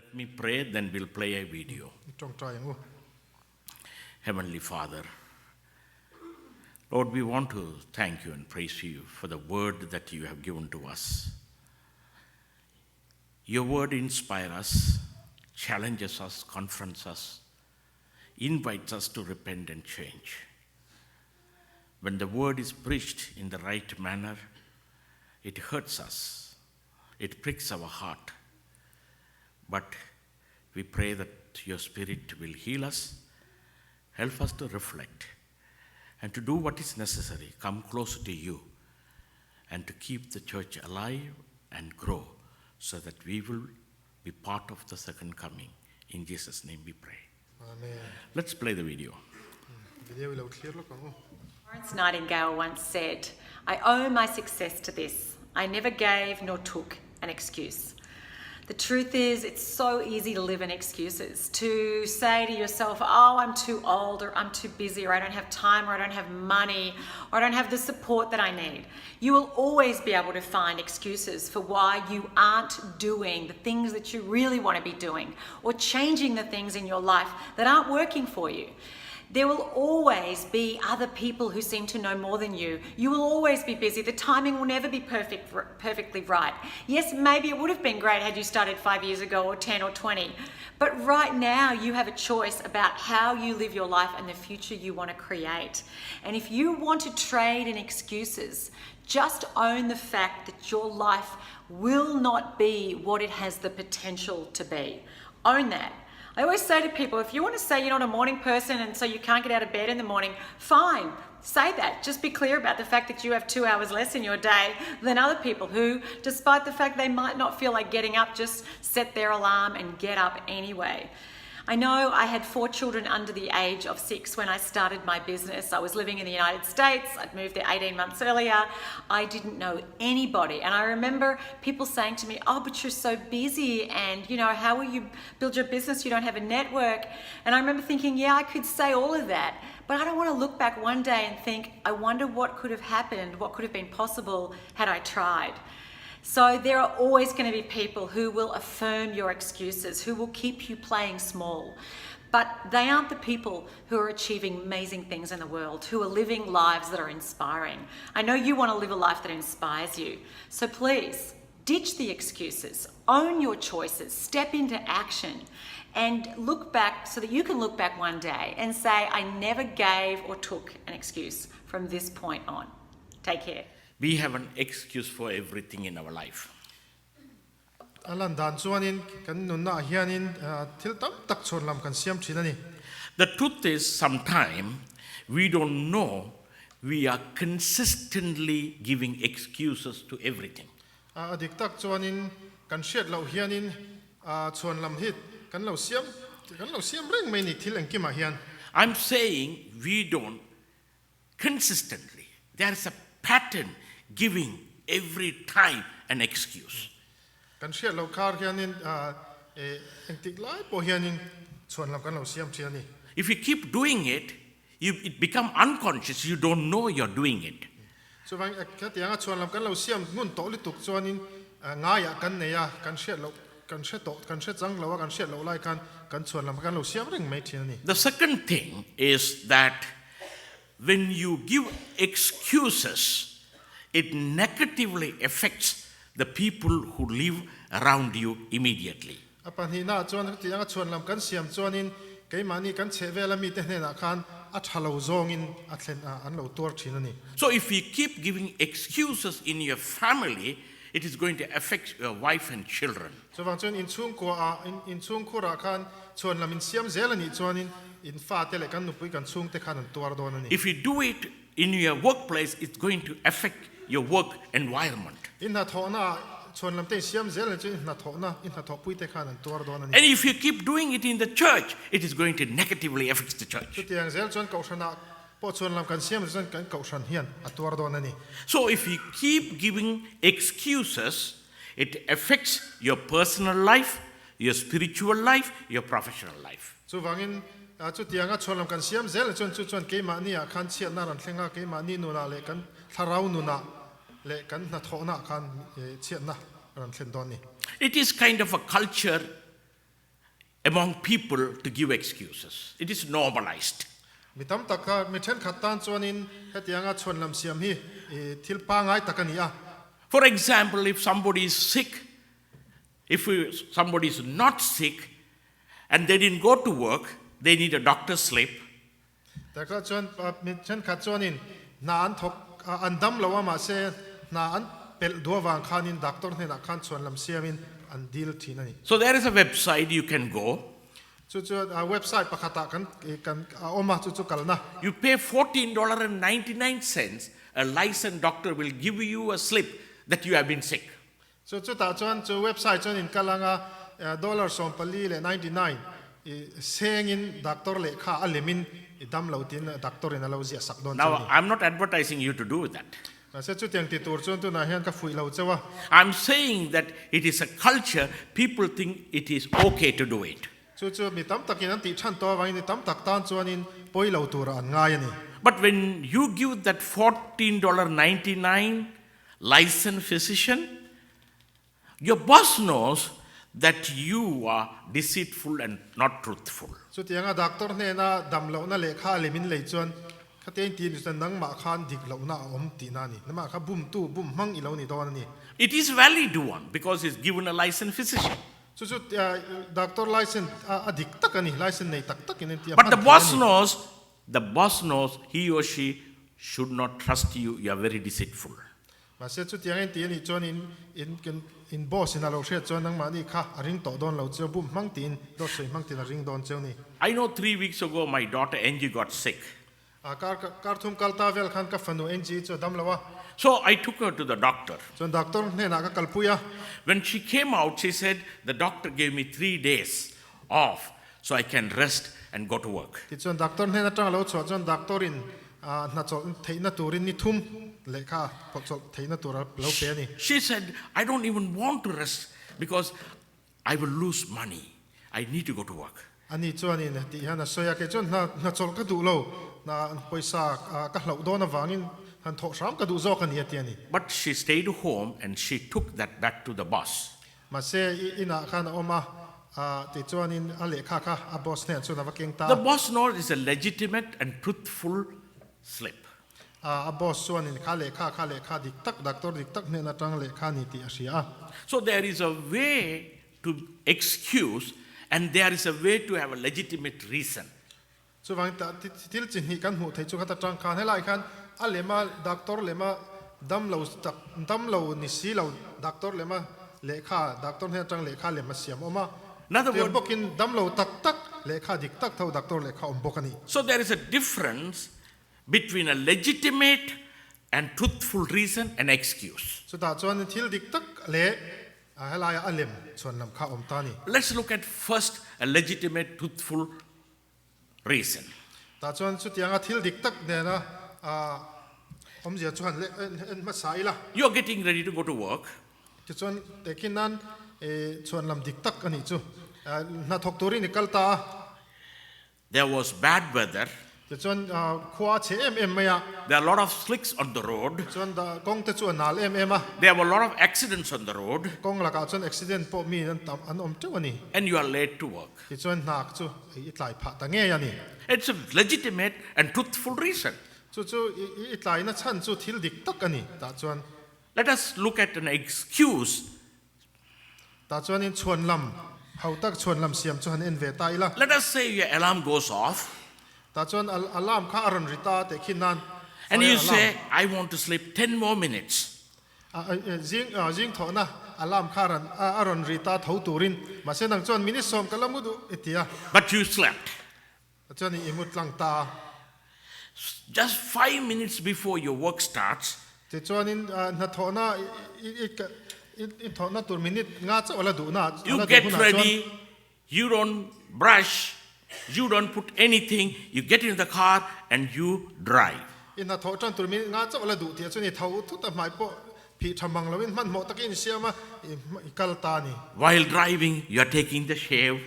Let me pray, then we'll play a video. Heavenly Father, Lord, we want to thank you and praise you for the word that you have given to us. Your word inspires us, challenges us, confronts us, invites us to repent and change. When the word is preached in the right manner, it hurts us, it pricks our heart. But we pray that your Spirit will heal us, help us to reflect, and to do what is necessary, come closer to you, and to keep the church alive and grow, so that we will be part of the second coming. In Jesus' name we pray. Amen. Let's play the video. Florence Nightingale once said, "I owe my success to this. I never gave nor took an excuse." The truth is, it's so easy to live in excuses, to say to yourself, oh, I'm too old, or I'm too busy, or I don't have time, or I don't have money, or I don't have the support that I need. You will always be able to find excuses for why you aren't doing the things that you really want to be doing, or changing the things in your life that aren't working for you. There will always be other people who seem to know more than you. You will always be busy. The timing will never be perfectly right. Yes, maybe it would have been great had you started 5 years ago, or 10 or 20. But right now you have a choice about how you live your life and the future you want to create. And if you want to trade in excuses, just own the fact that your life will not be what it has the potential to be. Own that. I always say to people, if you want to say you're not a morning person and so you can't get out of bed in the morning, fine, say that. Just be clear about the fact that you have 2 hours less in your day than other people who, despite the fact they might not feel like getting up, just set their alarm and get up anyway. I know I had 4 children under the age of 6 when I started my business. I was living in the United States. I'd moved there 18 months earlier. I didn't know anybody. And I remember people saying to me, oh, but you're so busy, and how will you build your business? You don't have a network. And I remember thinking, yeah, I could say all of that, but I don't want to look back one day and think, I wonder what could have happened, what could have been possible had I tried. So there are always going to be people who will affirm your excuses, who will keep you playing small. But they aren't the people who are achieving amazing things in the world, who are living lives that are inspiring. I know you want to live a life that inspires you. So please, ditch the excuses, own your choices, step into action, and look back so that you can look back one day and say, I never gave or took an excuse from this point on. Take care. We have an excuse for everything in our life. The truth is, sometimes we don't know we are consistently giving excuses to everything. I'm saying we don't consistently. There is a pattern giving every time an excuse. If you keep doing it, it becomes unconscious. You don't know you're doing it. The second thing is that when you give excuses, it negatively affects the people who live around you immediately. So if you keep giving excuses in your family, it is going to affect your wife and children. If you do it in your workplace, it's going to affect your work environment. And if you keep doing it in the church, it is going to negatively affect the church. So if you keep giving excuses, it affects your personal life, your spiritual life, your professional life. It is kind of a culture among people to give excuses. It is normalized. มีตั้มตักก็มีเช่นขัดตันจวนอินเฮติยังชวนลำเสียมฮีทิลปางไงตักกันนี่อ่ะ For example, if somebody is sick, if somebody is not sick and they didn't go to work, they need a doctor's slip. แต่ก็ชวนมีเช่นขัดชวนอินนาอันทกอันดำเราว่ามาเซนาอันเป็นดัววางคานินดักตอร์เนี่ยนักขันชวนลำเสียมินอันดีลทีนั่นนี่ So there is a website you can go. จู่ๆเว็บไซต์ประกาศกันออกมาจู่ๆกันนะ You pay $14.99. A licensed doctor will give you a slip that you have been sick. จู่ๆแต่จวนจู่เว็บไซต์จวนอินกันละง$2.99เลย99เซงินดักตอร์เล่ค่าอัลเลมินดำเราตินดักตอร์เนี่ยเราเสียสักโดน Now, I'm not advertising you to do that. เสร็จจู่เตียงติดตัวจวนตัวนาเฮียนก็ฟุยเราเจ้าว่า I'm saying that it is a culture, people think it is okay to do it. จู่ๆมีตั้มตักนั้นติดชั้นตัวไว้ในตั้มตักตานจวนอินปอยเราตัวอันง่ายนี่ But when you give that $14.99 licensed physician, your boss knows that you are deceitful and not truthful. จู่เตียงดักตอร์เนี่ยนะดำเราน่าเล่ค่าเลมินเลยจวนข้าเตียงตีนจนนังมาคานดิกเราหน้าอมตีนานี่นั่นมาข้าบุ้มตู้บุ้มมั่งอีเรานี่ตอนนี้ It is valid one because it's given a licensed physician. จู่ๆดักตอร์ไลเซนดิกตักนี่ไลเซนในตักตักนี่ But the boss knows he or she should not trust you. You are very deceitful. มาเสร็จจู่เตียงตีนี่จวนอินบอสนะเราเชื่อจวนนังมานี่ข้าริงต่อโดนเราเจ้าบุ้มมั่งตีนโดนสวยมั่งตีนริงโดนเจ้านี่ I know 3 weeks ago my daughter Engvangnge got sick. การทุ่มกัลตาเวลขันกับฟันโนเอ็นจีจวนดำเราว่า So I took her to the doctor. จวนดักตอร์เนี่ยนักกัลปุยะ When she came out, she said, the doctor gave me 3 days off so I can rest and go to work. ที่จวนดักตอร์เนี่ยนักจังเราจวนดักตอรินนัดจนเทนัดตัวรินนี่ทุ่มเลขาพอจนเทนัดตัวเราเปนี่ She said, I don't even want to rest because I will lose money. I need to go to work. อันนี้จวนนี่เนี่ยที่ฮันน่ะสวยแค่จวนนัดจนก็ดูเราน่ะไปซาก็เราโดนน่ะวางินฮันทอสามก็ดูโจกันเนี่ยที่นี่ But she stayed home and she took that back to the boss. มาเสียอินะขันออกมาที่จวนนี่อะไรค่ะบอสเนี่ยจวนว่าเก่งตา The boss knows it's a legitimate and truthful slip. บอสจวนนี่ข้าเลขาดิกตักดักตอร์ดิกตักเนี่ยนัดจังเลขานี่ที่อาเซีย So there is a way to excuse and there is a way to have a legitimate reason. ส่วนวันที่จินหิกันหูที่จุกตะจังคันให้ไล่คันอะไรมาดักตอร์เลยมาดำเรานิสีเราดักตอร์เลยมาเลขาดักตอร์เนี่ยจังเลขาเลยมาเสียมออกมา In other เดี๋ยว words, บอกกินดำเราตักเลขาดิกตักเท่าดักตอร์เลขาอมบอกกันนี่ so there is a difference between a legitimate and truthful reason and excuse. สุดท้ายจวนที่ดิกตักเละให้ไล่อัลเลมส่วนลำข้าอมตานี่ Let's look at first a legitimate, truthful reason. แต่จวนสุดยังที่ดิกตักเนี่ยนะผมจะชวนเล่นมาสายละ You're getting ready to go to work. ที่จวนแต่กินนั้นชวนลำดิกตักกันนี่จู่นัดทกตัวนี่กัลตา There was bad weather. ที่จวนขวาเชไม่อะ There are a lot of slicks on the road. จวนกงที่จวนนาลอะ There were a lot of accidents on the road. กงหลักจวนอุบิเหตุพอมีนั่นตามอันอมเจ้านี่ And you are late to work. ที่จวนหนักจู่อีหลายผ่าตั้งเงี้ยนี่ It's a legitimate and truthful reason. จู่อีหลายนั่นชั้นจู่ที่ดิกตักกันนี่แต่จวน Let us look at an excuse. แต่จวนนี่ชวนลำเขาตักชวนลำเสียมชวนเอ็นเวตายละ Let us say your alarm goes off แต่จวนอัลลามข้าอารอนริตาแต่ขินนั้น and you say, I want to sleep 10 more minutes. จิงถอนะอัลลามข้าอารอนริตาเท่าตูรินมาเส้นนังจวนมินิสอมกัลมุดุอิติยา But you slept. จวนนี่อิมุตลังตา Just 5 minutes before your work starts, แต่จวนนี่นัทถอนะอีถอนะตัวมินิงาจะอะไรดูนะ you get ready, you don't brush, you don't put anything, you get in the car and you drive. อินนัทถอจันตัวมินิงาจะอะไรดูที่จวนนี่เท่าทุกแต่หมายปอผีทำบังแล้วมันหมดตะกินเสียมากัลตานี่ While driving, you are taking the shave.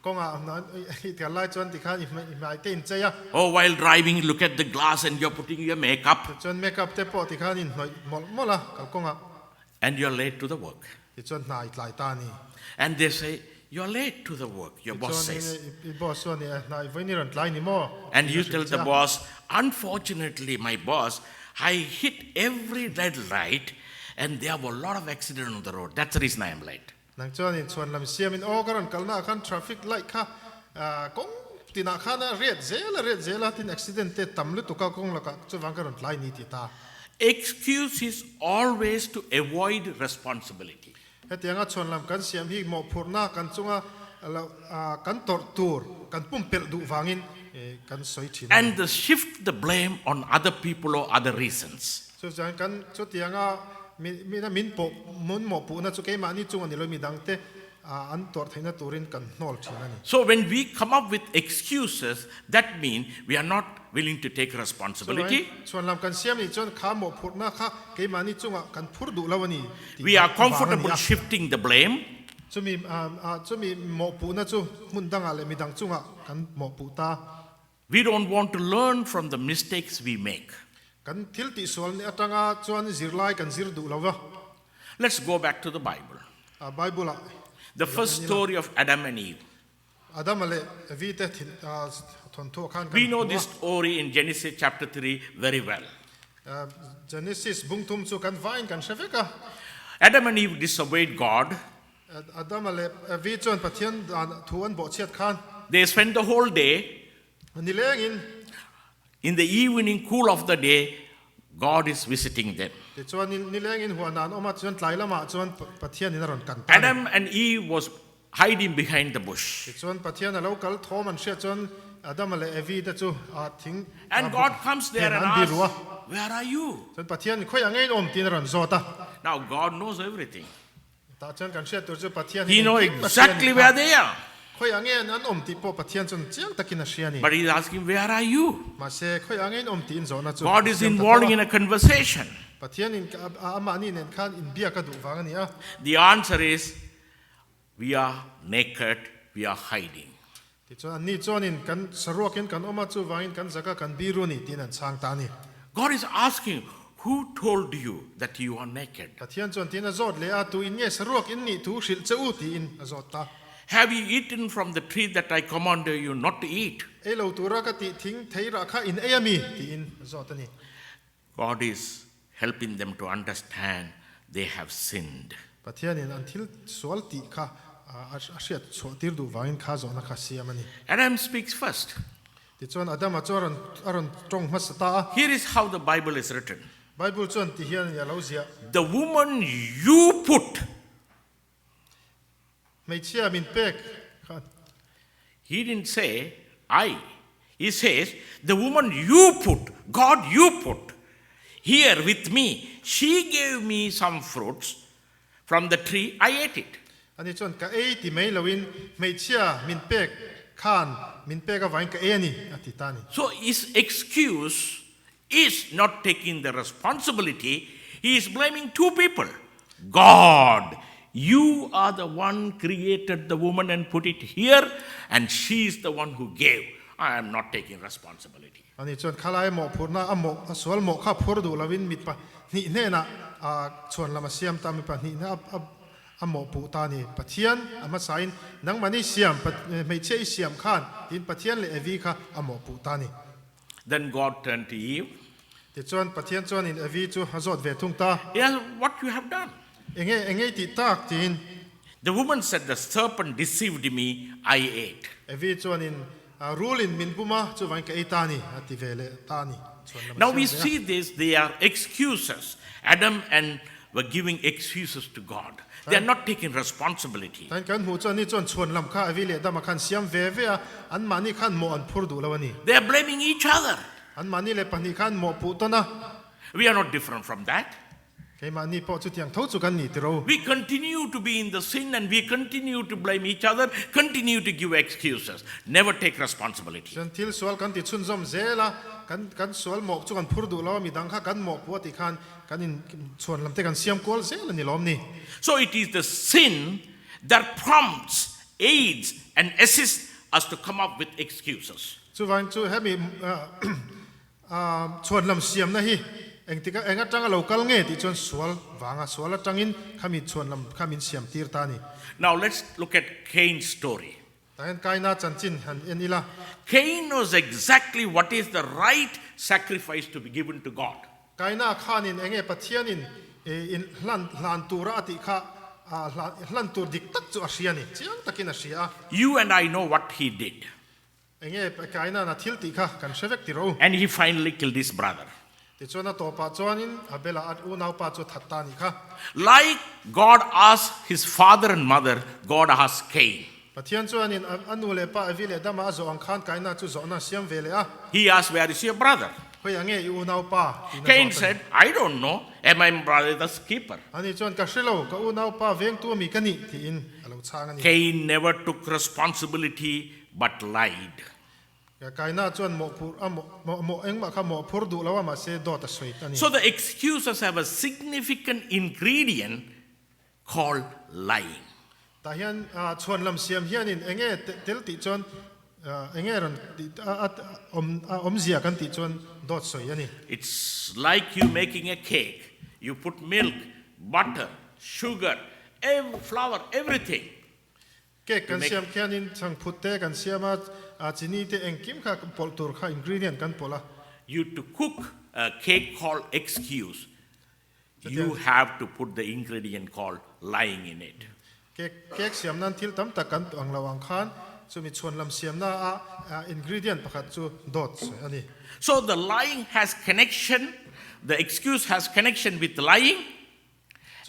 ก็งานั้นอีกหลายจวนที่ข้าไม่เต้นใจอะ Oh, while driving, look at the glass and you're putting your makeup จวนเมคอัพเตปอที่ข้านี่หน่อยหมดละก็งา and you're late to the work. ที่จวนนายหลายตานี่ And they say, you're late to the work, your boss says. boss so ni na voi ni ran tlai ni mo. And you tell the boss, unfortunately, my boss, I hit every red light and there were a lot of accidents on the road. That's the reason I am late. Nang chuan in Chhuanlam Siam in Ogaran kalna khan traffic light kha kong tina khana red zela tin accident te tamlu tu ka kong la ka chuwang karon tlai ni ti ta. Excuse is always to avoid responsibility. Hetianga Chhuanlam kan Siam hi mo phurna kan chunga kan tortur kan pumpel du wangin kan soi thin. And the shift the blame on other people or other reasons. So jang kan chu tianga mi na min po mun mo pu na chu ke mani chunga ni lo mi dang te an tor thaina turin kan nol thina ni. So when we come up with excuses, that means we are not willing to take responsibility. Chhuanlam kan Siam ni chon kha mo phurna kha ke mani chunga kan phur du lawani. We are comfortable shifting the blame. Chumi mo pu na chu mun dang ale mi dang chunga kan mo pu ta. We don't want to learn from the mistakes we make. Kan thil ti sol ni atanga chuan zirlai kan zir du lawa. Let's go back to the Bible. Bible a The first story of Adam and Eve. Adam ale vi te thon tho khan. We know this story in Genesis chapter 3 very well. Genesis bungtum chu kan vain kan sheveka. Adam and Eve disobeyed God. Adam ale vi chon pathian thuan bo chet khan. They spent the whole day. In the evening cool of the day, God is visiting them. Adam and Eve was hiding behind the bush. And God comes there and asks, where are you? Now God knows everything. He knows exactly where they are. But he's asking, where are you? God is involved in a conversation. The answer is, we are naked, we are hiding. God is asking, who told you that you are naked? Have you eaten from the tree that I commanded you not to eat? God is helping them to understand they have sinned. Adam speaks first. Here is how the Bible is written. The woman you put. He didn't say, I. He says, the woman you put, God you put, here with me. She gave me some fruits from the tree, I ate it. So his excuse is not taking the responsibility. He is blaming two people. God, you are the one created the woman and put it here, and she is the one who gave. I am not taking responsibility. Then God turned to Eve. Yes, what you have done? The woman said, the serpent deceived me, I ate. Now we see this, they are excuses. Adam and were giving excuses to God. They are not taking responsibility. They are blaming each other. We are not different from that. We continue to be in the sin and we continue to blame each other, continue to give excuses, never take responsibility. So it is the sin that prompts, aids, and assists us to come up with excuses. engtika enga tanga local nge ti chon swal wanga swala tangin khamin chhuanlam khamin siam tir ta ni Now let's look at Cain's story. tahen kaina chanchin han enila Cain knows exactly what is the right sacrifice to be given to God. kaina khanin enge pathianin in hlan tura ati kha hlan tur dik tak chu asiani chiang takin asia You and I know what he did. enge kaina na thil ti kha kan sevek ti ro And he finally killed his brother. ti chona to pa chuanin abela at unau pa chu thatta ni kha Like God asked his father and mother, God asked Cain. pathian chuanin anule pa avile dama zo ang khan kaina chu zo na siam vele a He asked, where is your brother? hoi ange unau pa Cain said, I don't know. Am my brother the keeper? ani chuan ka shilo ka unau pa veng tu mi kani ti in alo chang ani Cain never took responsibility but lied. kaina chuan mo phur mo engma kha mo phur du lawa ma se do ta soit ani So the excuses have a significant ingredient called lying. ta hian chhuanlam siam hianin enge tel ti chuan enge ron om zia kan ti chuan dot soi ani It's like you making a cake. You put milk, butter, sugar, flour, everything. ke kan siam khianin chang phutte kan siama chini te engkim kha pol tur kha ingredient kan pola You to cook a cake called excuse, you have to put the ingredient called lying in it. ke siam nan thil tam ta kan ang lawang khan chumi chhuanlam siam na ingredient pakhat chu dot soi ani So the lying has connection, the excuse has connection with lying,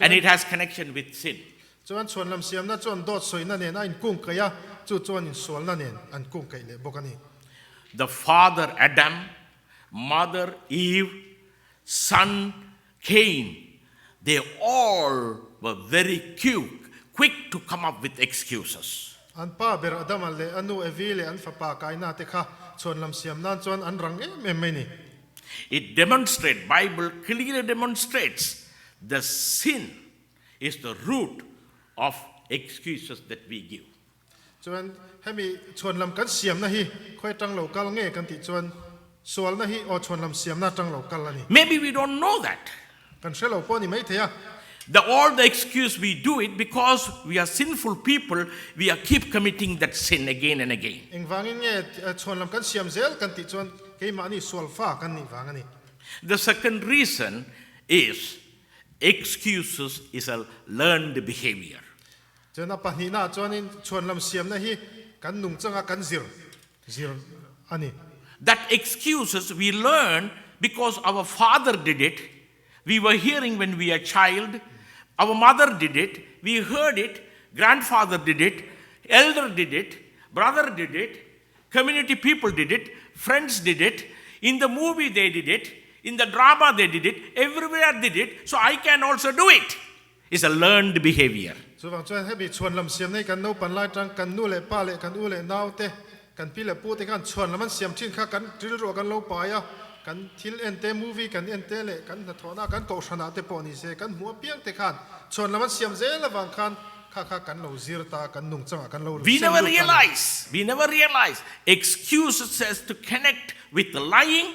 and it has connection with sin. chuan chhuanlam siam na chuan dot soi na nen a in kung kaya chu chuan in sol na nen an kung kai le bokani The father Adam, mother Eve, son Cain, they all were very quick to come up with excuses. an pa ber adam le anu evile an fa pa kai na te kha chhuanlam siam nan chuan an rang em mai ni It demonstrates, Bible clearly demonstrates, the sin is the root of excuses that we give. chuan hemi chhuanlam kan siam na hi khoi tang lo kal nge kan ti chuan sol na hi o chhuanlam siam na tang lo kal ani Maybe we don't know that. kan shelo po ni mai theya All the excuse we do it because we are sinful people, we are keep committing that sin again and again. engwangin nge chhuanlam kan siam zel kan ti chuan ke ma ni sol fa kan ni wangani The second reason is excuses is a learned behavior. chuan a pahni na chuan in chhuanlam siam na hi kan nung changa kan zir ani That excuses we learn because our father did it. We were hearing when we were a child. Our mother did it. We heard it. Grandfather did it. Elder did it. Brother did it. Community people did it. Friends did it. In the movie they did it. In the drama they did it. Everywhere did it. So I can also do it. It's a learned behavior. so wang chuan hebi chhuanlam siam nei kan no pan lai tang kan nu le pa le kan u le nau te kan pi le pu te kan chhuanlam an siam thin kha kan tril ro kan lo pa ya kan thil en te movie kan en te le kan na thona kan ko shana te po ni se kan mu piang te khan chhuanlam an siam zel wang khan kha kan lo zir ta kan nung changa kan lo We never realize excuses says to connect with the lying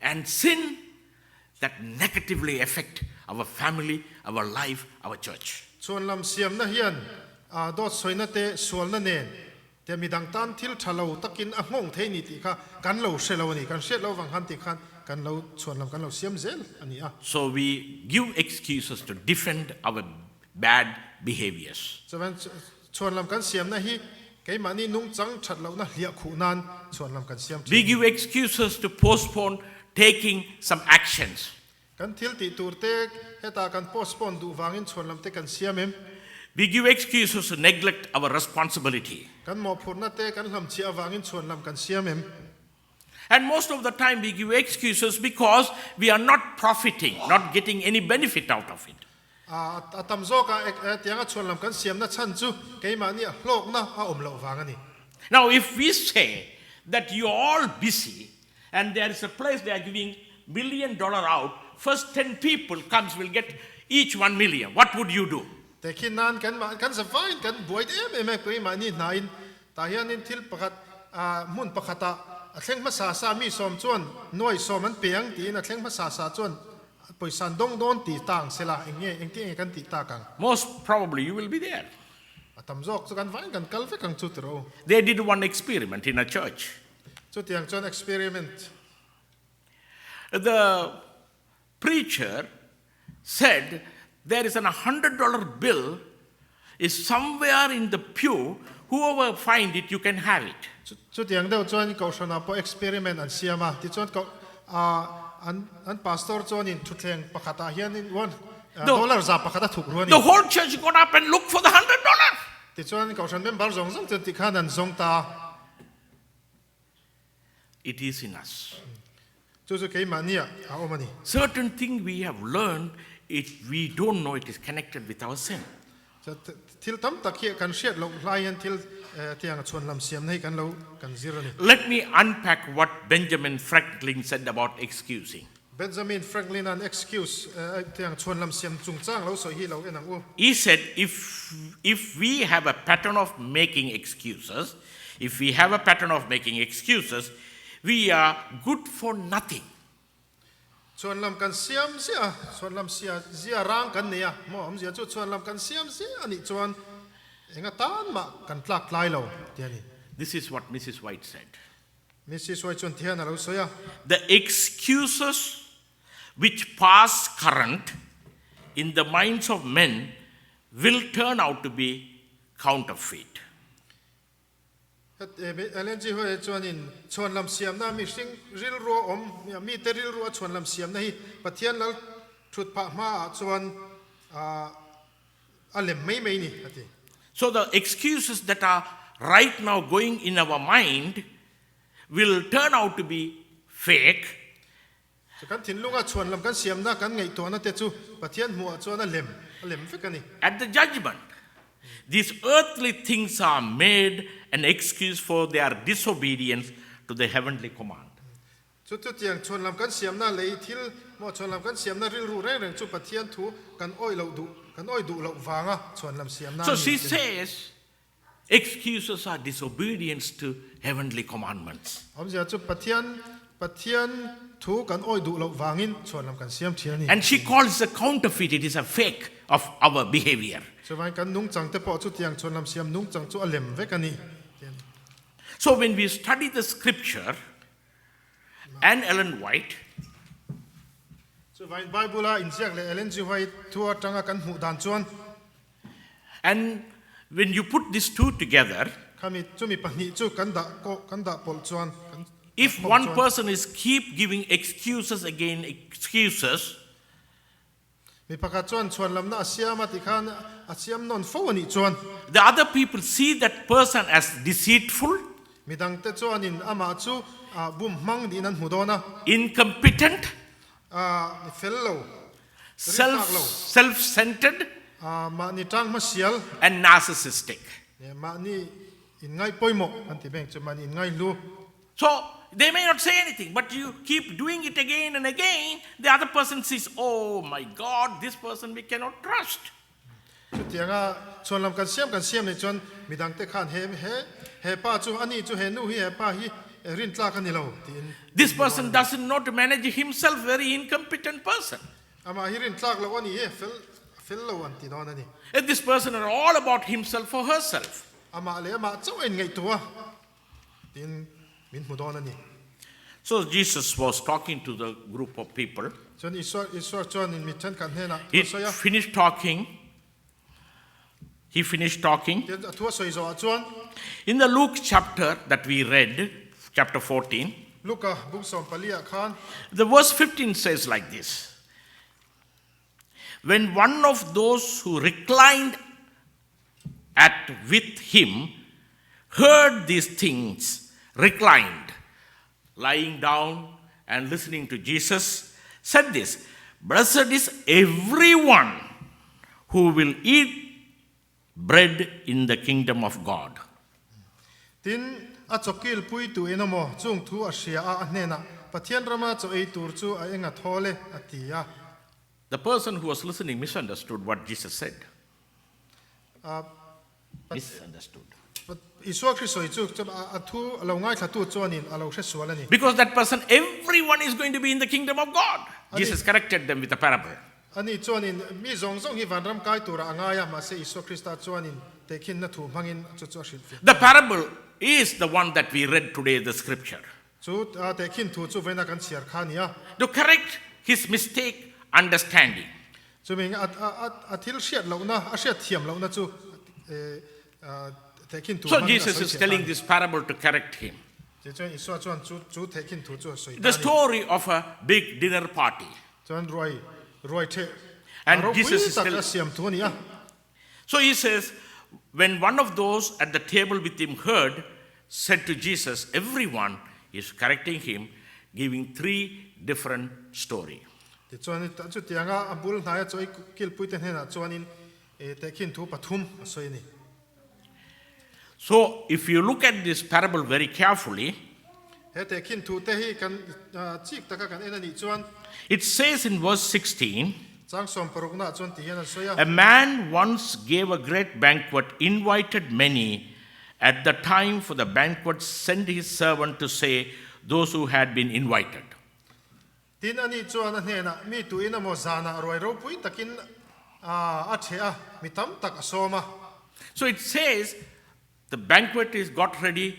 and sin that negatively affect our family, our life, our church. chhuanlam siam na hian dot soina te sol na nen te midang tan thil thalo takin a ngong thei ni ti kha kan lo shelo ni kan shet lo wang han ti khan kan lo chhuanlam kan lo siam zel ani a So we give excuses to defend our bad behaviors. chuan chhuanlam kan siam na hi ke mani nung chang that lo na hlia khu nan chhuanlam kan siam We give excuses to postpone taking some actions. kan thil ti tur te heta kan postpone du wangin chhuanlam te kan siam em We give excuses to neglect our responsibility. kan mo phurna te kan hlam chi awangin chhuanlam kan siam em And most of the time we give excuses because we are not profiting, not getting any benefit out of it. tam zo ka tianga chhuanlam kan siam na chan chu ke mani a hlok na a om lo wangani Now, if we say that you are all busy and there is a place they are giving $1 million out, first 10 people comes will get each 1 million. What would you do? te khin nan kan sa vain kan boid em em ke mani nain ta hian in thil pakhat mun pakhata a thleng ma sa sa mi som chuan noi som an piang ti na thleng ma sa sa chuan poisan dong don ti tang sela enge engti kan ti ta kang Most probably you will be there. atam jok chu kan vai kan kal fe kang chu tro They did one experiment in a church. chu tiang chuan experiment The preacher said there is an $100 bill is somewhere in the pew. Whoever find it, you can have it. chu tiang deuh chuan ko shana po experiment an siama ti chuan ko an pastor chuan in thutleng pakhata hian in one dollar za pakhata thuk ruani The whole church got up and looked for the $100. ti chuan ko shan member zong zong chen ti khan an zong ta It is in us. chu chu ke mania a omani Certain thing we have learned, it we don't know it is connected with our sin. thil tam takhi kan shet lo lion thil tiang chon lam siam nei kan lo kan zero ni Let me unpack what Benjamin Franklin said about excusing. Benjamin Franklin an excuse tiang chon lam siam chung chang lo so hi lo enang u He said, if we have a pattern of making excuses, we are good for nothing. chon lam kan siam sia chon lam sia zia rang kan nia mo am zia chu chon lam kan siam sia ani chuan enga tan ma kan tlak lai lo tiani This is what Mrs. White said. Mrs. White chon thian lo so ya The excuses which pass current in the minds of men will turn out to be counterfeit. LNG ho chuan in chon lam siam na mi sing ril ro om mi te ril ro chon lam siam na hi pathian lal thut pha ma chuan a lem mai mai ni ati So the excuses that are right now going in our mind will turn out to be fake. so kan thin lunga chon lam kan siam na kan ngai to na te chu pathian mu chuan a lem fe kani At the judgment, these earthly things are made an excuse for their disobedience to the heavenly command. chu tu tiang chon lam kan siam na lei thil mo chon lam kan siam na ril ru reng reng chu pathian thu kan oi lo du lo wanga chon lam siam na So ni she te. says, excuses are disobedience to heavenly commandments. om zia chu pathian thu kan oi du lo wangin chon lam kan siam thian ni And she calls it a counterfeit, it is a fake of our behavior. so vai kan nung chang te po chu tiang chon lam siam nung chang chu a lem ve kani So when we study the scripture, and Ellen White, so vai bible a in siak le elen ji hoi thua tanga kan hu dan chuan and when you put these two together, khami chu mi pahni chu kan da pol chuan if one person is keep giving excuses again, excuses, mi pakha chuan chuan lam na siam ati khan a siam non fo ani chuan the other people see that person as deceitful, midang te chuan in ama chu bum mang di nan hu dona incompetent, fellow self-centered, ma ni tang ma sial and narcissistic. ma ni in ngai poimo anti beng chu man in ngai lu So they may not say anything, but you keep doing it again and again. The other person says, "Oh my God, this person we cannot trust." chu tianga chuan lam kan siam ni chuan midang te khan he pa chu ani chu he nu hi he pa hi rin tla kan ni lo tin This person doesn't know to manage himself, very incompetent person. ama hi rin tlak lo ani he fel lo anti don ani And this person are all about himself or herself. ama le ama chu en ngai tua tin min mu don ani So Jesus was talking to the group of people. chuan iswar chuan in mi chen kan he na He so ya finished talking. tin thua soi zo chuan In the Luke chapter that we read, chapter 14, luka buk som palia khan the verse 15 says like this. When one of those who reclined with him heard these things, reclined, lying down and listening to Jesus, said this, "Blessed is everyone who will eat bread in the kingdom of God." tin a chokil pui tu enamo chung thu a sia a hnena pathian rama cho ei tur chu a enga thole atia The person who was listening misunderstood what Jesus said. Misunderstood. Isua Christoi chu athu alo ngai thatu chuanin alo hre sualani. Because that person, everyone is going to be in the kingdom of God. Jesus corrected them with a parable. Ani chuanin mi zong zong hi vanram kai tura angaya ma se Isua Christa chuanin tekin na thu mangin chu chu hrin. The parable is the one that we read today, the scripture. Chu tekin thu chu vena kan siar khania. To correct his mistake understanding. Chu ming athil shiat lo na a shiat thiam lo na chu tekin thu. So Jesus is telling this parable to correct him. Isua chuan chu tekin thu chu soi. The story of a big dinner party. Chuan roi the. And Jesus is telling. Siam thu ni a. So he says, when one of those at the table with him heard, said to Jesus, everyone is correcting him, giving 3 different stories. Ti chuan ta chu tianga abul na choi kil puiten hena chuanin tekin thu pathum soi ni. So if you look at this parable very carefully, He tekin thu te hi kan chik taka kan enani chuan it says in verse 16, chang som parukna chuan ti hian soya. a man once gave a great banquet, invited many. At the time for the banquet, sent his servant to say, those who had been invited. Tin ani chuan a hena mi tu ina mo zana roi ro pui takin a thea mi tam tak asoma. So it says, the banquet is got ready.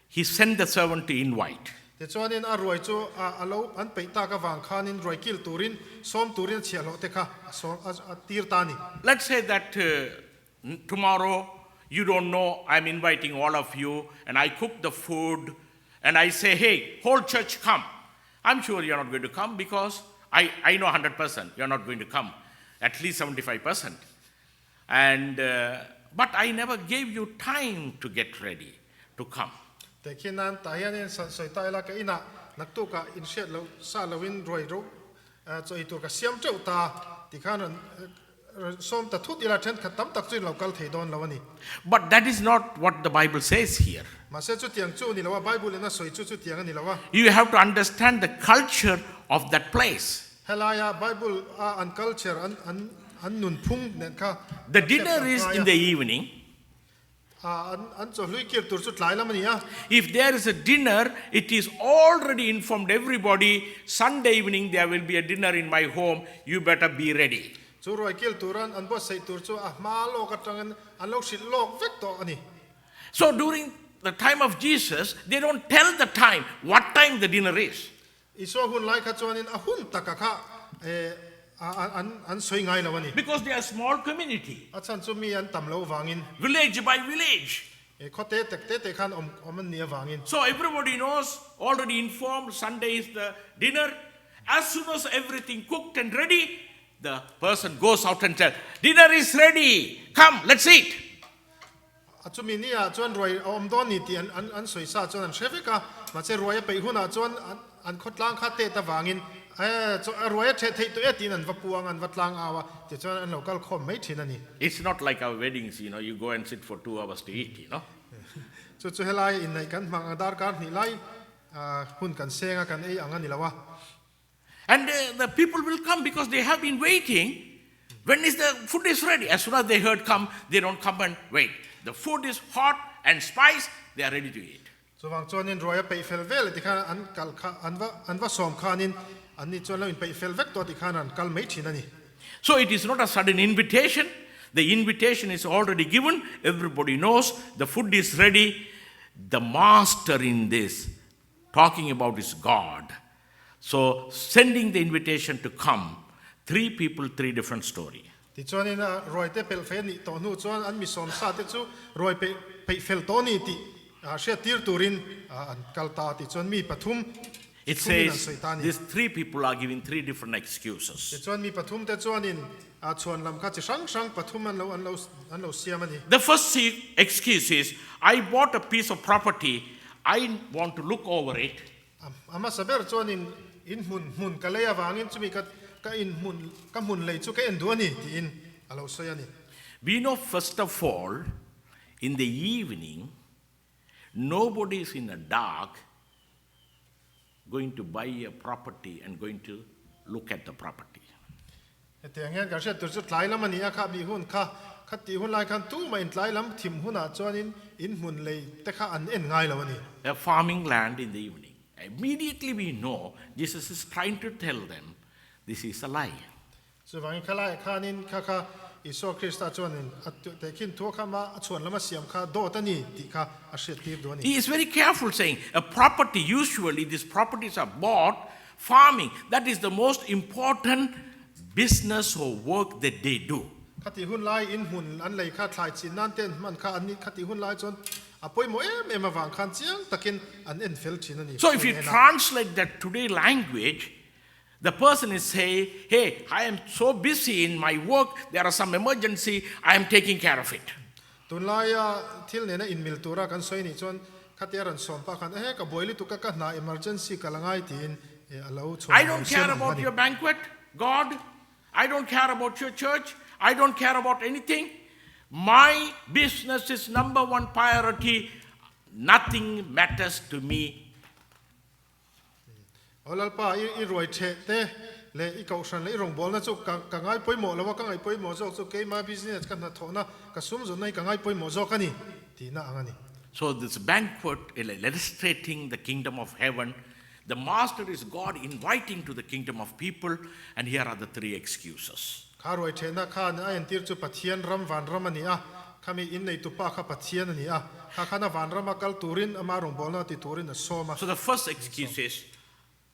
He sent the servant to invite. Ti chuanin a roi chu alo an peita ka wang khanin roi kil turin som turin chialo te kha som a tir tani. Let's say that tomorrow you don't know I'm inviting all of you and I cook the food and I say, hey, whole church come. I'm sure you're not going to come because I know 100% you're not going to come, at least 75%. And but I never gave you time to get ready to come. Tekinan tayanin soi tai la ka ina naktu ka in shet lo sa lowin roi ro choi tur ka siam cheu ta ti khanan som ta thut ila then khatam tak chin local theidon lawani. But that is not what the Bible says here. Ma se chu tiang chu ni lawa Bible na soi chu tiang ni lawa. You have to understand the culture of that place. Helaya Bible an culture an nun phung nen kha. The dinner is in the evening. An cho lui kir tur chu tlai lamani ya. If there is a dinner, it is already informed everybody, Sunday evening there will be a dinner in my home, you better be ready. Chu roi kil turan an bo sei tur chu ma lo ka tangan an lo sit lok vek to ani. So during the time of Jesus, they don't tell the time, what time the dinner is. Iso hun lai kha chuanin a hun taka kha an soi ngai lawani. Because they are a small community, Achan chu mi an tam lo wangin. village by village. Khote tek te khan om nia wangin. So everybody knows, already informed, Sunday is the dinner. As soon as everything cooked and ready, the person goes out and tells, dinner is ready, come, let's eat. Achu mi nia chuan roi om don ni ti an soi sa chuan an shefika ma che roi pe huna chuan an khotlang kha te ta wangin chu roi the thei to etin an vapuang an vatlang awa ti chuan an local khom mai thin ani. It's not like our weddings, you go and sit for 2 hours to eat, Chu helai in nei kan mang adar kan ni lai hun kan senga kan ei anga ni lawa. And the people will come because they have been waiting. When is the food is ready? As soon as they heard come, they don't come and wait. The food is hot and spiced, they are ready to eat. So wang chuan in roi pe fel vel ti khan an kal kha an va som khanin an ni chuan lo in pe fel vek to ti khan an kal mai thin ani. So it is not a sudden invitation. The invitation is already given. Everybody knows the food is ready. The master in this, talking about is God. So sending the invitation to come, 3 people, 3 different stories. Ti chuan in roi te pel fe ni to nu chuan an mi som sa te chu roi pe fel to ni ti she tir turin an kal ta ti chuan mi pathum. It says these 3 people are giving 3 different excuses. Ti chuan mi pathum te chuan in Chhuanlam kha chi sang pathum an lo siam ani. The first excuse is, I bought a piece of property. I want to look over it. Ama saber chuan in mun ka leya wangin chu mi ka in mun lei chu ka en du ani ti in alo soi ani. We know, first of all, in the evening, nobody is in the dark going to buy a property and going to look at the property. แต่อย่างเงี้ยการเชื่อตัวสุดท้ายแล้วมันนี่อะครับมีหุ้นค่ะคัดตีหุ้นลายคันตู้มาอินท้ายแล้วทิมหุ้นอ่ะจวนอินหุ้นเลยแต่ข้าอันเอ็นง่ายแล้ววันนี้ A farming land in the evening. Immediately we know Jesus is trying to tell them this is a lie. ส่วนวันนี้ข้าไล่ข้านินข้าอิสโซคริสต์จวนนินแต่ขินทั่วข้ามาชวนแล้วมาเสียมข้าโดตันนี่ที่ข้าอาเชียตีตัวนี้ He is very careful saying a property, usually these properties are bought, farming, that is the most important business or work that they do. คัดตีหุ้นลายอินหุ้นอันเลยข้าถ่ายจีนนั่นเต้นมันข้าอันนี้คัดตีหุ้นลายจนอ่ะป่วยโมเอ็มาวางคันเจียงตะกินอันเอ็นเฟลจีนนี่ So if you translate that today language, the person is saying, hey, I am so busy in my work, there are some emergency, I am taking care of it. ตุนลายที่เนี่ยนะอินมิลตัวรักันสวยนี่จนคัดตีรันสอมปากันกับบอยลิตุกกันนา emergency กันละง่ายตีนเราชวน I don't care about your banquet, God. I don't care about your church. I don't care about anything. My business is number one priority. Nothing matters to me. เอาละป้าอีรวยเชเต้เลยอีเก่าฉันเลยรองบอลนะจุกกังไงป่วยหมอแล้วว่ากังไงป่วยหมอจุกเกมา business กันนะทนะกระสุมจนในกังไงป่วยหมอจุกันนี่ทีน่าอันนี้ So this banquet illustrating the kingdom of heaven. The master is God inviting to the kingdom of people, and here are the three excuses. ข้ารวยเชนะข้าเนี่ยอันที่จุปัทเทียนรำวันรำมันนี่ข้ามีอินในตุป้าข้าปัทเทียนนี่ข้าหน้าวันรำมากัลตูรินมารองบอลนะติตูรินโซมา So the first excuse is,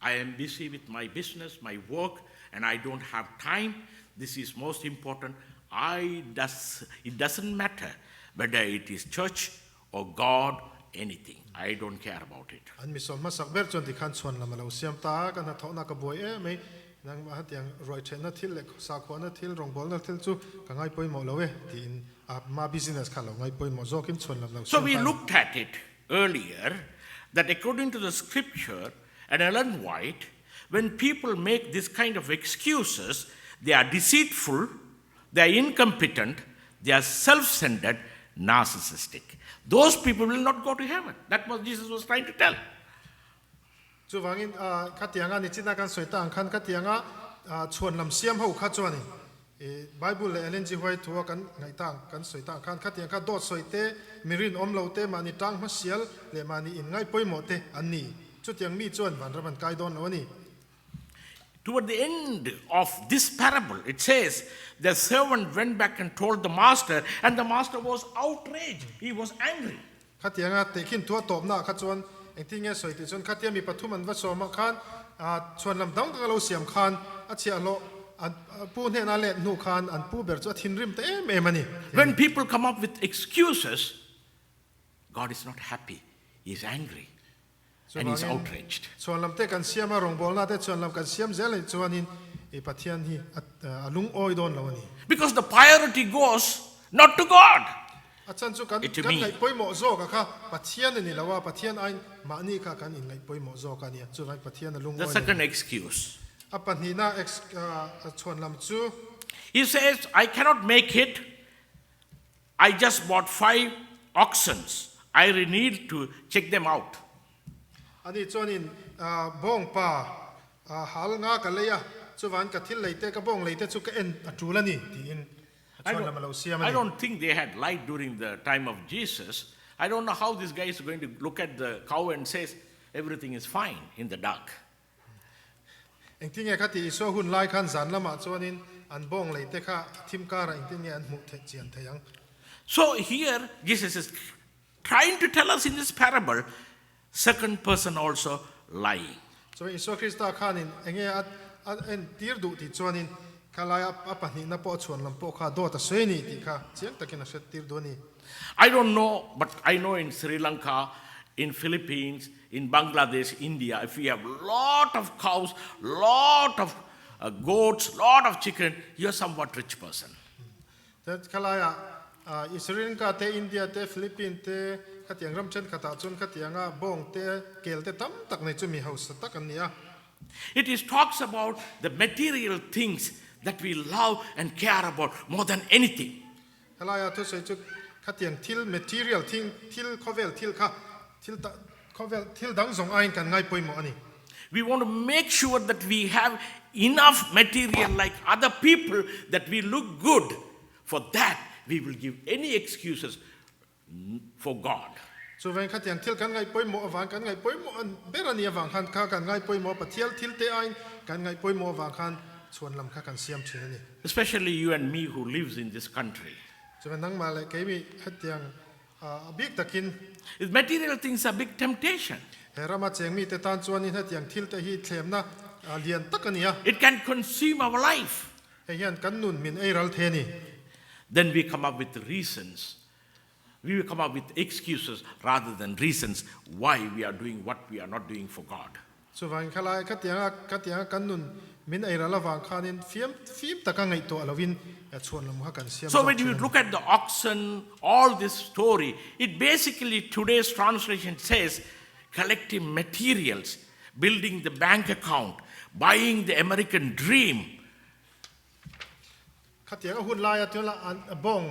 I am busy with my business, my work, and I don't have time. This is most important. It doesn't matter whether it is church or God, anything. I don't care about it. อันมีสมมาสักเบิร์จนที่ขันชวนละมาเราเสียมตากันนะท้องนักบวยไม่นั่งมาหัดยังรวยเชนะทิลเล็กสาขวานะทิลรองบอลนะทิลจูกังไงป่วยหมอเราที่มา business ข้าเราไงป่วยหมอจอกินชวนละเรา So we looked at it earlier that according to the scripture and Ellen White, when people make this kind of excuses, they are deceitful, they are incompetent, they are self-centered, narcissistic. Those people will not go to heaven. That's what Jesus was trying to tell. จู่วังอินขัดยังนี่จินตนาการสวยต่างขันขัดยังชวนลำเสียมเขาขัดจวนนี่ไบเบิลเลยเล่นจีไว้ทัวกันไงต่างกันสวยต่างขันขัดยังขัดโดดสวยเตมิรินอมเราเตมานี่ตั้งมาเสียลเลยมานี่อินไงป่วยหมดเตอันนี้จุดยังมีจวนวันระมันไกดอนเอานี่ Toward the end of this parable, it says, the servant went back and told the master, and the master was outraged. He was angry. ขัดยังเตะขินทัวตบหน้าขัดจวนเองที่เงี้ยสวยติจนขัดยังมีปฐุมันวัดสมขันชวนลำดังกับเราเสียมขันอาเชียโลปูเนี่ยนั่นแหละหนูขันอันปูเบิร์จทินริมเตเอมันนี่ When people come up with excuses, God is not happy. He is angry. And he's outraged. ชวนลำเตะกันเสียมารองบอลน่าแต่ชวนลำกันเสียมเจเลยชวนนินปะเทียนที่ลุงโอยโดนแล้วนี่ Because the priority goes not to God. อาจารย์จุกันไงป่วยหมอโซกันค่ะปะเทียนนี่แล้วว่าปะเทียนไอ้มานี่ค่ะกันไงป่วยหมอโซกันเนี่ยจุไงปะเทียนลุงโอย The second excuse. ปัจจุบันชวนลำจู He says, I cannot make it. I just bought 5 oxen. I need to check them out. อันนี้จวนนินบ้องป่าหาลงากันเลยจุวันกับที่เลยเตะกับบ้องเลยเตะจุกเอ็นจูแล้วนี่ที่อินชวนลำเราเสียมัน I don't think they had light during the time of Jesus. I don't know how this guy is going to look at the cow and says everything is fine in the dark. เองที่เงี้ยคัดที่โซ่หุ่นไล่ขันสันละมาจวนนินอันบ้องเลยเตะค่ะทิมการะเองที่เงี้ยอันมุกเจียนเทียง So here Jesus is trying to tell us in this parable, second person also lying. จวนอิสุคริสต์ข้านินเองเงี้ยเอ็นตีร์ดูที่จวนนินข้าลายปัจจุบันนับปอชวนลำปอข้าโดดสวยนี่ที่ข้าเจียงตะกินเสตีร์ดูนี่ I don't know, but I know in Sri Lanka, in Philippines, in Bangladesh, India, if we have lot of cows, lot of goats, lot of chicken, you're somewhat rich person. แต่ข้าลายอิสราเอลกับอินเดียฟิลิปปินส์ขัดยังรำเช่นขัดจนขัดยังบ้องเกลตั้มตักในจุมีเฮาส์ตักกันเนี่ย It is talks about the material things that we love and care about more than anything. ข้าลายทุกสิ่งจุขัดยังทิล material ทิลข้อเวลทิลค่ะทิลข้อเวลทิลดังส่งไอ้กันง่ายป่วยหมอนี่ We want to make sure that we have enough material like other people, that we look good. For that, we will give any excuses for God. so when khat yang thil kan ngai poi mo awang kan ngai poi mo an berani awang khan kha kan ngai poi mo pathial thil te ain kan ngai poi mo awang khan chhuanlam kha kan siam thina ni Especially you and me who lives in this country. so nang ma le ke mi khat yang big takin If material things are big temptation. herama cheng mi te tan chuan in hat yang thil te hi thlem na lian takania It can consume our life. he hian kan nun min ei ral the ni Then we come up with reasons. We will come up with excuses rather than reasons why we are doing what we are not doing for God. so wang khala khat yang kan nun min ei ral awang khan in fiam takangai to alawin chhuanlam kha kan siam So when you look at the oxen, all this story, it basically, today's translation says, collecting materials, building the bank account, buying the American dream. khat yang hun lai atula an bong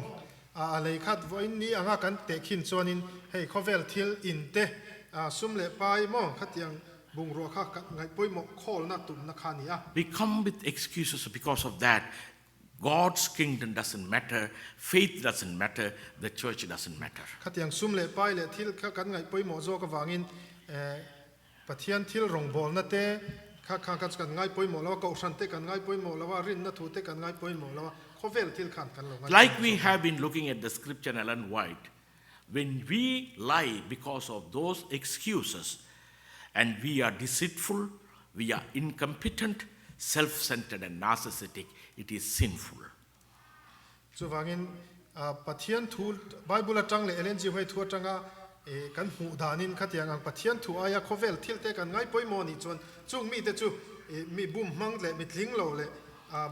alei khat voin ni anga kan te khin chuanin hei khovel thil in te sum le pai mo khat yang bung ro kha ngai poi mo khol na tum na khani a We come with excuses because of that. God's kingdom doesn't matter, faith doesn't matter, the church doesn't matter. khat yang sum le pai le thil kha kan ngai poi mo zo ka wangin pathian thil rong bol na te kha kan ngai poi mo lawa ko san te kan ngai poi mo lawa rin na thu te kan ngai poi mo lawa khovel thil khan kan lo Like we have been looking at the scripture Ellen White, when we lie because of those excuses and we are deceitful, we are incompetent, self-centered and narcissistic, it is sinful. so wangin pathian thu bible atang le lng hoi thu atanga kan hu danin khat yang ang pathian thu aya khovel thil te kan ngai poi mo ni chon chung mi te chu mi bum mang le mi thling lo le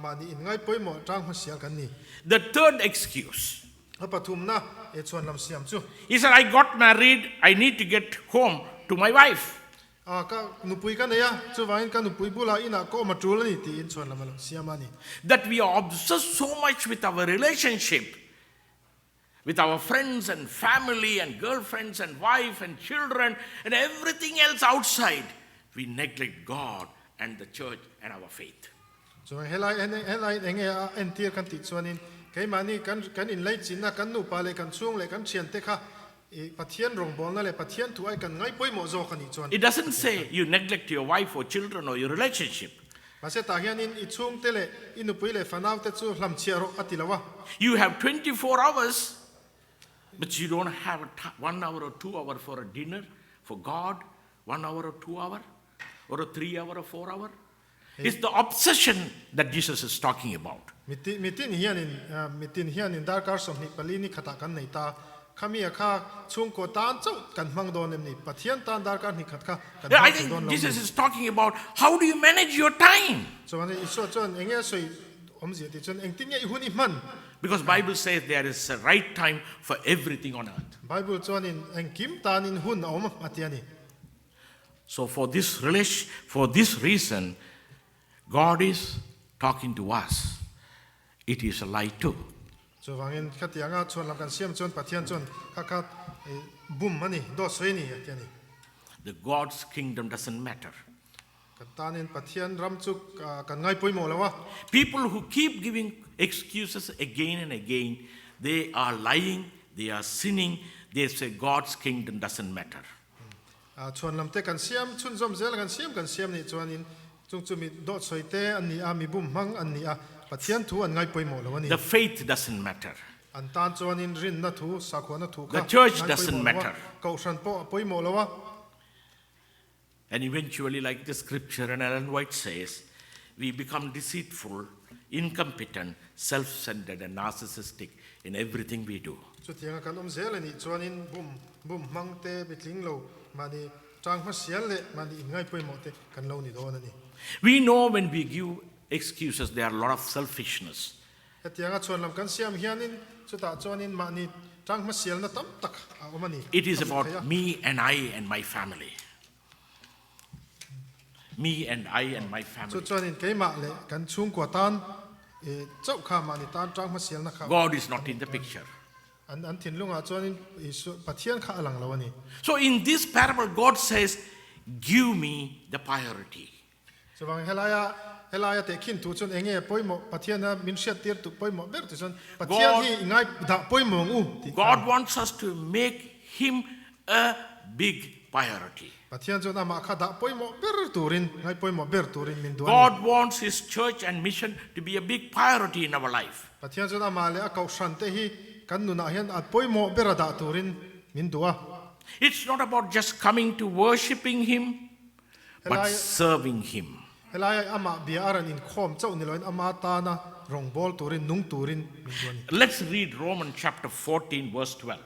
mani in ngai poi mo tang ho sial kan ni The third excuse, pathum na chhuanlam siam chu he said, I got married, I need to get home to my wife. ka nupui kan ya chu wangin kan nupui bula ina ko ma tul ni ti in chhuanlam lo siamani That we are obsessed so much with our relationship, with our friends and family and girlfriends and wife and children and everything else outside, we neglect God and the church and our faith. so helai enge en tir kan ti chuanin ke mani kan in lai chin na kan nu pa le kan chung le kan thian te kha pathian rong bol na le pathian thu ai kan ngai poi mo zo khani chuan It doesn't say you neglect your wife or children or your relationship. ma se ta hian in I chung te le inu pui le fanaw te chu hlam chia ro atilawa You have 24 hours, but you don't have 1 hour or 2 hour for a dinner for God, 1 hour or 2 hour, or a 3 hour or 4 hour. It's the obsession that Jesus is talking about. mitin hian in dar kar som ni pali ni khata kan nei ta khami kha chung ko tan chau kan mang don ni pathian tan dar kar ni khat kha kan Yeah, I mang don think lo Jesus is talking about how do you manage your time? so ane iso chon enge soi om ji ti chon eng tin nge hun I man Because Bible says there is a right time for everything on earth. bible chon in eng kim tan in hun om atiani So for this reason, God is talking to us. It is a lie too. so wangin khatianga chon lam kan siam chon pathian chon kha bum mani do soi ni atiani The God's kingdom doesn't matter. katanin pathian ram chu kan ngai poi mo lawa People who keep giving excuses again and again, they are lying, they are sinning, they say God's kingdom doesn't matter. chon lam te kan siam chun zom zel kan siam ni chuanin chung chu mi do soi te an ni a mi bum mang an ni a pathian thu an ngai poi mo lawa ni The faith doesn't matter. an tan chuanin rin na thu sa kho na thu The church doesn't matter. ko san po poi mo lawa And eventually, like the scripture and Ellen White says, we become deceitful, incompetent, self-centered and narcissistic in everything we do. chu tianga kan zel ni chuanin bum mang te bitling lo mani tang ma sial le mani ngai poi mo te kan lo ni do na ni We know when we give excuses, there are a lot of selfishness. tianga chon lam kan siam hianin chu ta chuanin mani tang ma sial na tam tak a omani It is about me and I and my family. Me and I and my chu family. chuanin ke ma le kan chung ko tan chau kha mani tan tang ma sial na kha God is not in the picture. an thin lunga chuanin pathian kha alang lo ani So in this parable, God says, give me the priority. so wang helaya te khin tu chon enge poimo pathian na min shet tir tu poimo ber tu chon pathian hi ngai da poimo u God wants us to make him a big priority. pathian chon ama kha da poimo ber turin ngai poimo ber turin min duan God wants his church and mission to be a big priority in our life. pathian chon ama le akau san te hi kan nu na hian at poimo ber da turin min dua It's not about just coming to worshiping him, but Helai- serving him. helaya ama bia aran in khom chau ni loin ama ta na rong bol turin nung turin min duan Let's read Romans chapter 14, verse 12.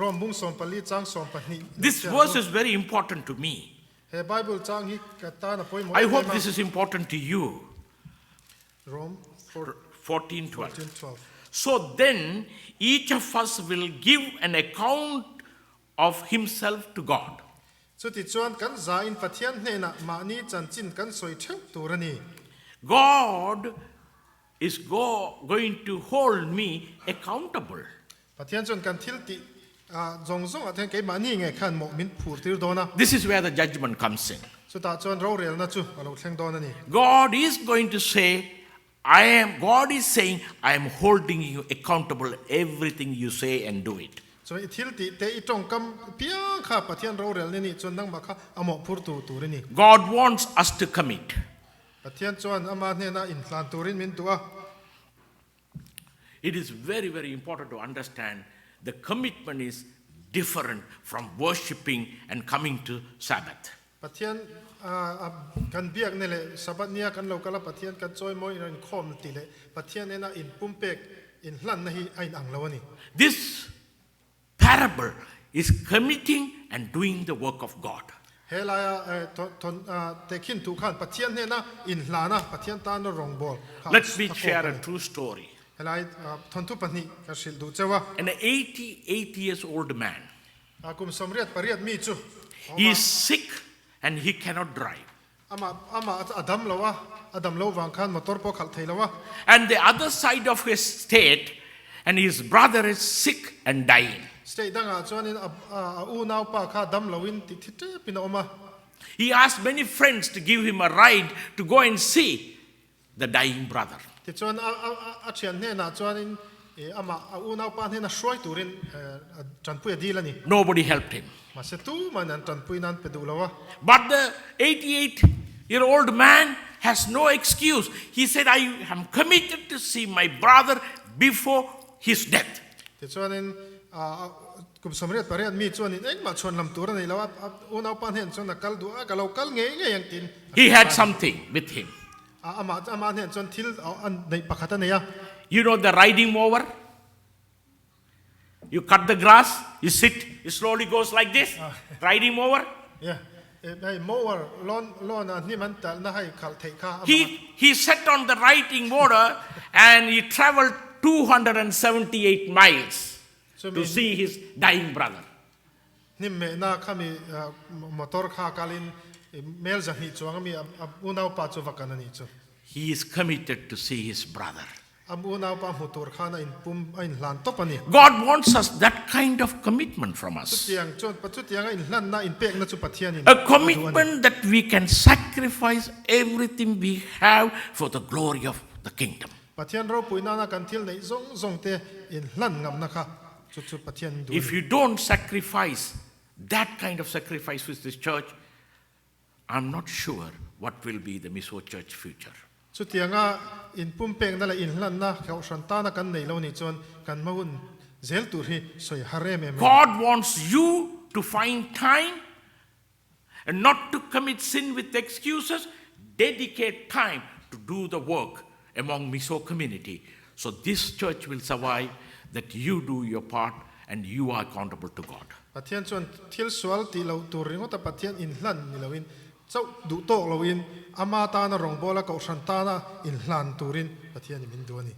rom bung som pali chang som pani This verse is very important to me. he bible chang hi ka ta na poimo I hope this is important to you. rom 14, 12. 14:12 So then, each of us will give an account of himself to God. so ti chuan kan za in pathian hne na ma ni chan chin kan soi theu turani God is going to hold me accountable. pathian chon kan thil ti zong zong athen ke ma ni nge khan mo min phur tir dona This is where the judgment comes in. so ta chuan ro rel na chu alo thleng dona ni God is going to say, God is saying, I am holding you accountable everything you say and do it. so I thil ti te I tong kam piang kha pathian ro rel ni chuan nang ma kha amo phur tu turini God wants us to commit. pathian chuan ama hne na in tlan turin min tua It is very, very important to understand the commitment is different from worshiping and coming to Sabbath. pathian kan biak ne le sabat nia kan lo kala pathian kan choi moi in khom ti le pathian ne na in pumpek in hlan na hi ain ang lo ani This parable is committing and doing the work of God. helaya ton te khin tu khan pathian ne na in hlana pathian ta no rong bol Let me share a true story. helai thon tu pani ka sil du chewa An 88 years old man, kum somriat pariat mi chu he is sick and he cannot drive. ama adam lo wang khan motor po khal thei lawa And the other side of his state, and his brother is sick and dying. stay danga chuan in u nau pa kha dam lowin ti thite pina oma He asked many friends to give him a ride to go and see the dying brother. ti chuan a thian ne na chuan in ama u nau pa ne na shroi turin chan pu di lani Nobody helped him. ma se tu man an chan pu nan pe du lawa But the 88-year-old man has no excuse. He said, I am committed to see my brother before his death. ti chuan in kum somriat pariat mi chuan in eng ma chon lam tur nei lawa u nau pa hen chuan na kal du a kalo kal nge yang tin He had something with him. ama hen chuan thil an nei pakhata nei ya You know the riding mower? You cut the grass, you sit, it slowly goes like this. Riding mower. yeah ei mower lon ni man tal na hai khal thei kha He sat on the riding mower and he traveled 278 miles to see his dying brother. ni me na khami motor kha kalin mel za ni chuang mi unau pa chu vakana ni chu He is committed to see his brother. unau pa motor khana in pum in hlan to pani God wants us that kind of commitment from us. tiang chon pa chu tiang in hlan na in pek na chu pathian in A commitment that we can sacrifice everything we have for the glory of the kingdom. pathian ro puina na kan thil nei zong te in hlan ngam na kha chu pathian du If you don't sacrifice that kind of sacrifice with this church, I'm not sure what will be the Mizo Church future. chu tianga in pum pek na la in hlan na khau san ta na kan nei lo ni chon kan maun zel tur hi soi hare me God wants you to find time and not to commit sin with excuses. Dedicate time to do the work among Mizo community. So this church will survive, that you do your part and you are accountable to God. pathian chon thil swal ti lo tur ringo ta pathian in hlan ni loin chau du tok loin ama ta na rong bola ko san ta na in hlan turin pathian min duani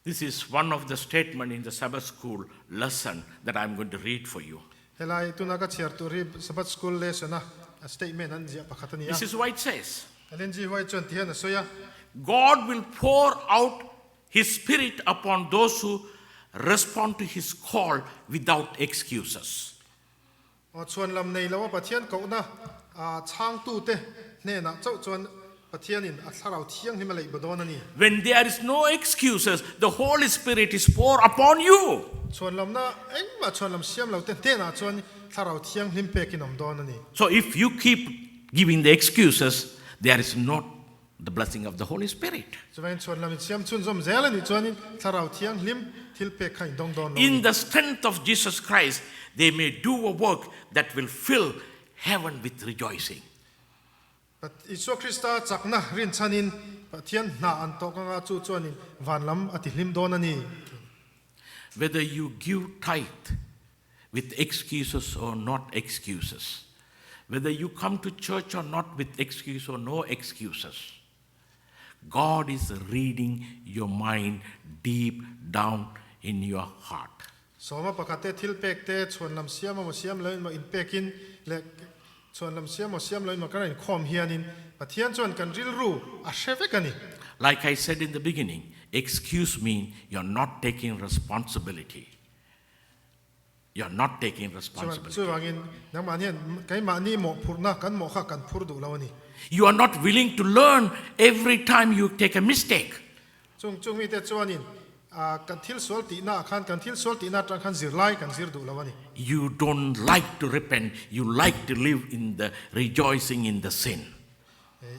This is one of the statements in the Sabbath school lesson that I'm going to read for you. helai tuna ka chiar turi sabat school lesson a statement an ja pakhatani This is what it says. alen ji wai chon tian soya God will pour out His Spirit upon those who respond to His call without excuses. Chhuanlam nei lawa pathian ko na chang tu te ne na chau chuan pathian in atharau thiang him lei bodon ani When there is no excuses, the Holy Spirit is poured upon you. Chhuanlam na engma chhuanlam siam lo te na chuan tharau thiang him pe kinom don ani So if you keep giving the excuses, there is not the blessing of the Holy Spirit. chuan chhuanlam siam chun zom zel ani chuan tharau thiang him thil pe khai dong don In the strength of Jesus Christ, they may do a work that will fill heaven with rejoicing. But Iso Krista chakna rin chanin pathian na an to ka chu chuanin vanlam ati hlim don ani Whether you give tithe with excuses or not excuses, whether you come to church or not with excuse or no excuses, God is reading your mind deep down in your heart. Soma pakate thil pek te chhuanlam siam mo siam loin ma in pekin le chhuanlam siam mo siam loin ma kan in khom hianin pathian chuan kan ril ru a shevek ani Like I said in the beginning, excuse mean you're not taking responsibility. You're not taking responsibility. chuwangin nang manian kai mani mo phurna kan mo kha kan phur du lawani You are not willing to learn every time you take a mistake. chung mi te chuanin kan thil sol ti na khan kan thil sol ti na tang khan zir lai kan zir du lawani You don't like to repent. You like to live in the rejoicing in the sin.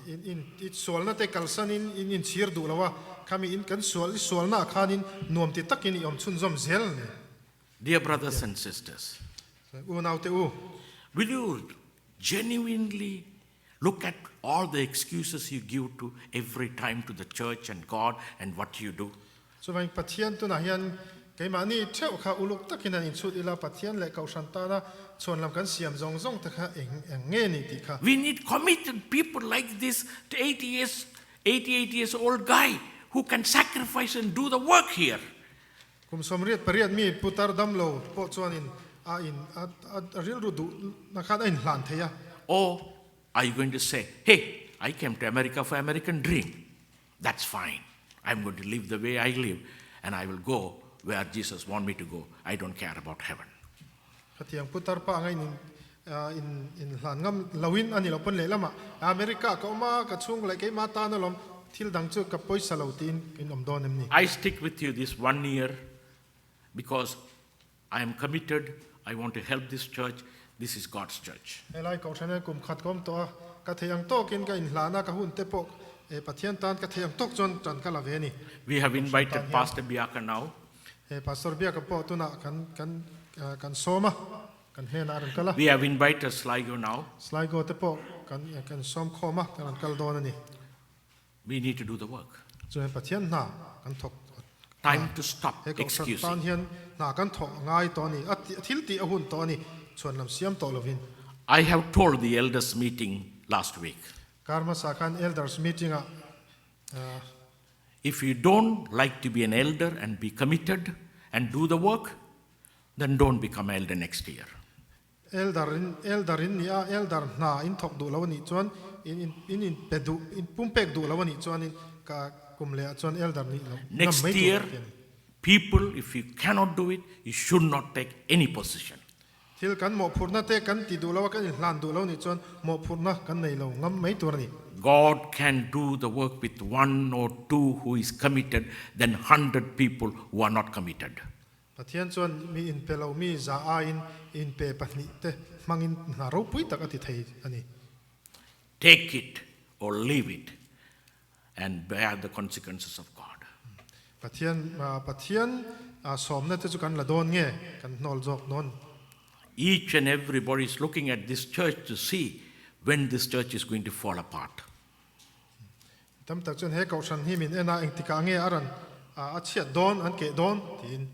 in it sol na te kalsan in zir du lawa kami in kan sol na khanin nuam ti takin yom chun zom zel ne Dear brothers and sisters, u nau te u will you genuinely look at all the excuses you give to every time to the church and God and what you do? chuwang pathian tu na hian kai mani theu kha uluk takin an in chut ila pathian le kau santana chonlam kan siam zong zong ta kha eng nge ni ti kha We need committed people like this 88 years old guy who can sacrifice and do the work here. kum somriat pariat mi putar dam lo po chuanin ril ru du na khan in hlan theya Or are you going to say, hey, I came to America for American dream. That's fine. I'm going to live the way I live and I will go where Jesus wants me to go. I don't care about heaven. khatiang putar pa ngai in hlan ngam lawin ani lo pon le lama America ka ma ka chung lai kai ma ta na lom thil dang chu ka poisa lo tin in om don em ni I stick with you this 1 year because I am committed. I want to help this church. This is God's church. elai ko thane kum khat kom to ka theyang to kin ka in hlana ka hun te pok e pathian tan ka theyang tok chon chan ka la ve ni We have invited Pastor Biaka now. e pastor bia ka po tu na kan soma kan he na ran kala We have invited Sligo now. slide go te po kan som khoma kan kal don ani We need to do the work. chu pathian na kan thok Time to stop he ko san tan excusing. hian na kan thok ngai to ni thil ti a hun to ni chonlam siam to lovin I have told the elders meeting last week, karma sakan elders meeting a if you don't like to be an elder and be committed and do the work, then don't become elder next year. eldarin ni a elder na in thok du lo ni chuan in pedu in pumpek du lo ni chuan in ka kumle chuan elder ni lo Next year, people, if you cannot do it, you should not take any position. thil kan mo phurna te kan ti du lo kan in hlan du lo ni chuan mo phurna kan nei lo ngam mai tur ni God can do the work with 1 or 2 who is committed than 100 people who are not committed. pathian chuan mi in pelo mi za a in pe pahni te mangin na ro pui tak ati thei ani Take it or leave it and bear the consequences of God. pathian som na te chu kan la don nge kan nol jok non Each and everybody is looking at this church to see when this church is going to fall apart. tam tak chuan he kau san hi min ena eng tika nge aran a chiat don an ke don tin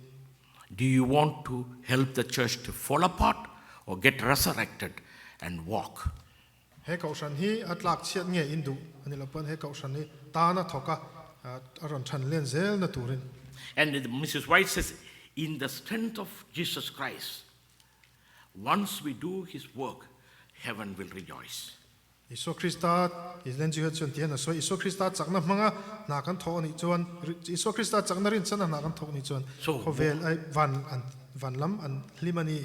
Do you want to help the church to fall apart or get resurrected and walk? he kau san hi atlak chiat nge indu ani lapan he kau san hi ta na thoka aron than len zel na turin And Mrs. White says, in the strength of Jesus Christ, once we do his work, heaven will rejoice. Iso Krista is len ji chuan tian so Iso Krista chakna manga na kan tho ni chuan Iso Krista chakna rin chana na kan tho ni chuan So, khovel ai van lam an limani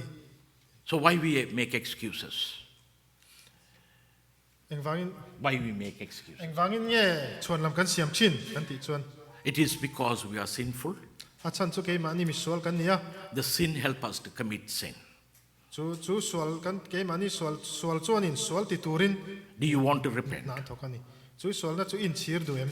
So why we make excuses? Engvangnge Why we make excuses? Engvangnge Chhuanlam kan Siam chin kan ti chuan It is because we are sinful. a chan chu ke mani mi sual kan nia The sin help us to commit sin. chu sual kan ke mani sual chuan in sual ti turin Do you want to repent? na thokani chu sual na chu in chir duem